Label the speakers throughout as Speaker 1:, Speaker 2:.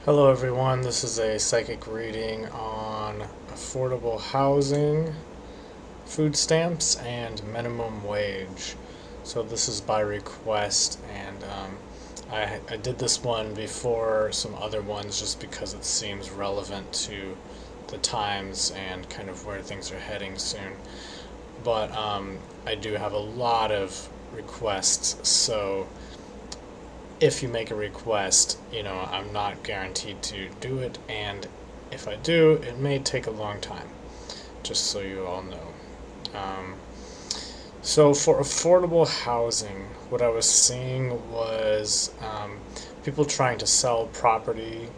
Speaker 1: Hello everyone, this is a psychic reading on affordable housing, food stamps, and minimum wage. So this is by request, and I did this one before some other ones just because it seems relevant to the times and kind of where things are heading soon. But I do have a lot of requests, so if you make a request, I'm not guaranteed to do it, and if I do, it may take a long time, just so you all know. Um, so, for affordable housing, what I was seeing was people trying to sell property,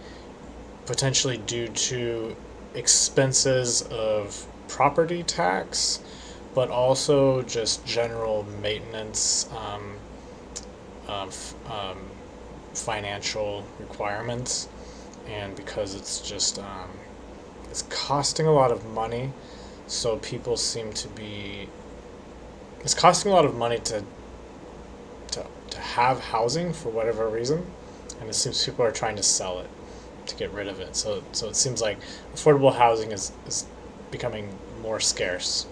Speaker 1: potentially due to expenses of property tax, but also just general maintenance. Of financial requirements, and because it's costing a lot of money, so people seem to be it's costing a lot of money to have housing for whatever reason, and it seems people are trying to sell it to get rid of it. So it seems like affordable housing is becoming more scarce.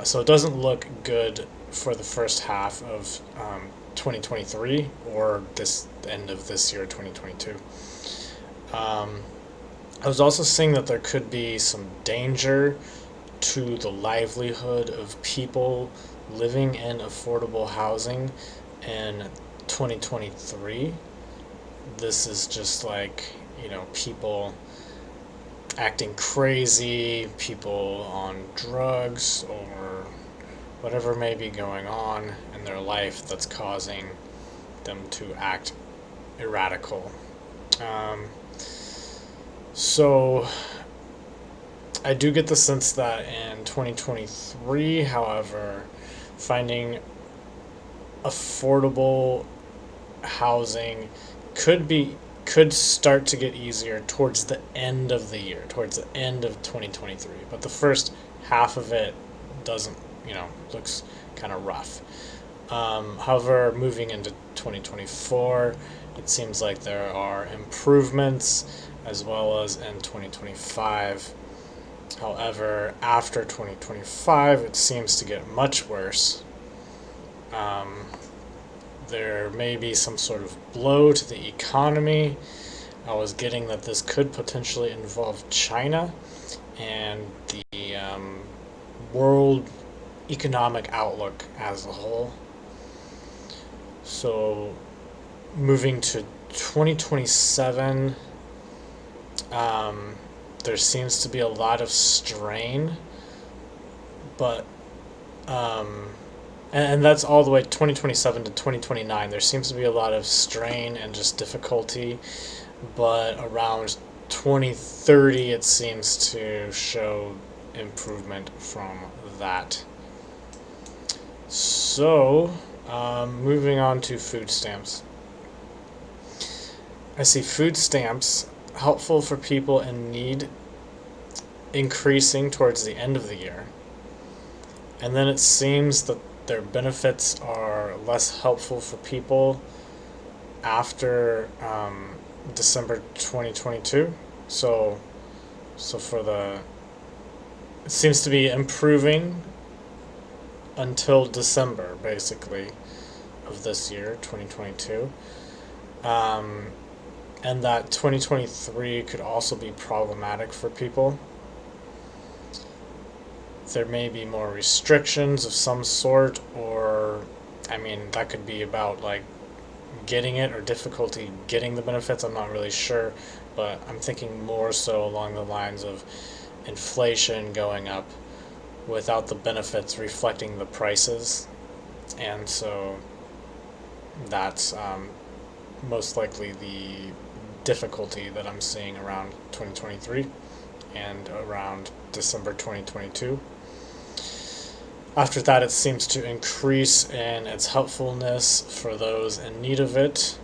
Speaker 1: So it doesn't look good for the first half of 2023 or this end of this year, 2022. Um, I was also seeing that there could be some danger to the livelihood of people living in affordable housing in 2023. This is just like, people acting crazy, people on drugs, or whatever may be going on in their life that's causing them to act erratical. Um, so I do get the sense that in 2023, however, finding affordable housing could be could start to get easier towards the end of the year, towards the end of 2023. But the first half of it doesn't, looks kind of rough. However, moving into 2024, it seems like there are improvements as well as in 2025. However, after 2025, it seems to get much worse. Um, there may be some sort of blow to the economy. I was getting that this could potentially involve China and the world economic outlook as a whole. So, moving to 2027, there seems to be a lot of strain, but um, and that's all the way 2027 to 2029. There seems to be a lot of strain and just difficulty, but around 2030, it seems to show improvement from that. So, moving on to food stamps. I see food stamps helpful for people in need increasing towards the end of the year. And then it seems that their benefits are less helpful for people after December 2022. So for the it seems to be improving until December, basically, of this year, 2022. Um, and that 2023 could also be problematic for people. There may be more restrictions of some sort, or, I mean, that could be about like getting it or difficulty getting the benefits. I'm not really sure, but I'm thinking more so along the lines of inflation going up without the benefits reflecting the prices. And so that's most likely the difficulty that I'm seeing around 2023 and around December 2022. After that, it seems to increase in its helpfulness for those in need of it,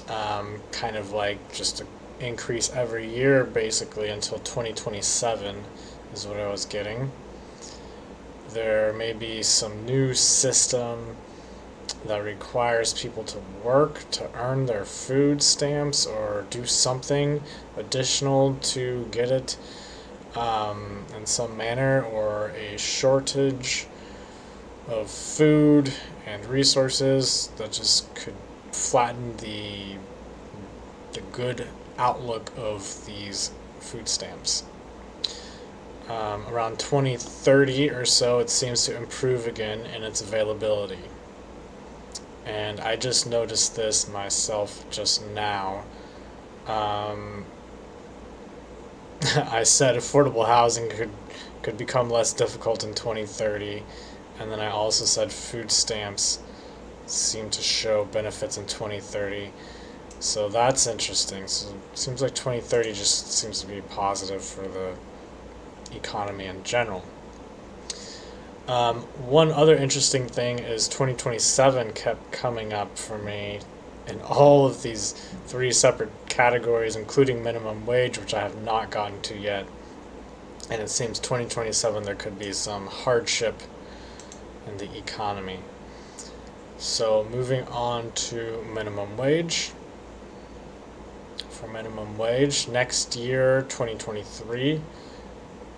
Speaker 1: kind of like just to increase every year basically until 2027 is what I was getting. There may be some new system that requires people to work to earn their food stamps or do something additional to get it in some manner, or a shortage of food and resources that just could flatten the good outlook of these food stamps. Around 2030 or so, it seems to improve again in its availability. And I just noticed this myself just now. Um, I said affordable housing could become less difficult in 2030, and then I also said food stamps seem to show benefits in 2030. So that's interesting. So it seems like 2030 just seems to be positive for the economy in general. One other interesting thing is 2027 kept coming up for me in all of these three separate categories, including minimum wage, which I have not gotten to yet. And it seems 2027 there could be some hardship in the economy. So moving on to minimum wage. For minimum wage, next year, 2023,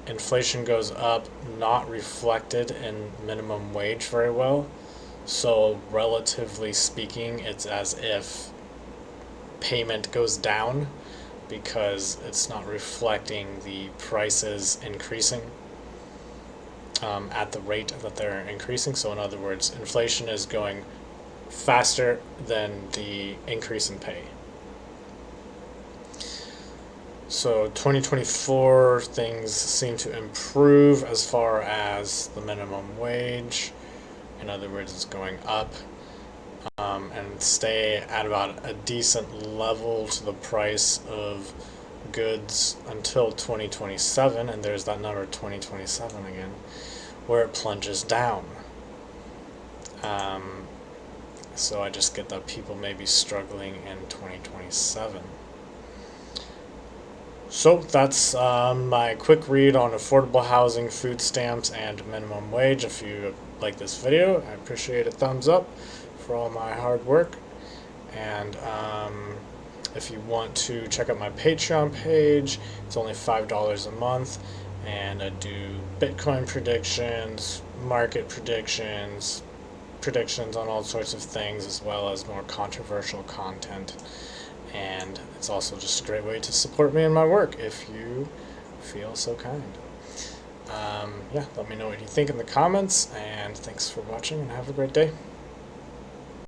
Speaker 1: inflation goes up, not reflected in minimum wage very well. So, relatively speaking, it's as if payment goes down because it's not reflecting the prices increasing at the rate that they're increasing. So, in other words, inflation is going faster than the increase in pay. So 2024 things seem to improve as far as the minimum wage. In other words, it's going up, and stay at about a decent level to the price of goods until 2027. And there's that number 2027 again, where it plunges down. So I just get that people may be struggling in 2027. So that's my quick read on affordable housing, food stamps, and minimum wage. If you like this video, I appreciate a thumbs up for all my hard work. And if you want to check out my Patreon page, it's only $5 a month. And I do Bitcoin predictions, market predictions, predictions on all sorts of things, as well as more controversial content. And it's also just a great way to support me in my work if you feel so kind. Yeah, let me know what you think in the comments, and thanks for watching, and have a great day.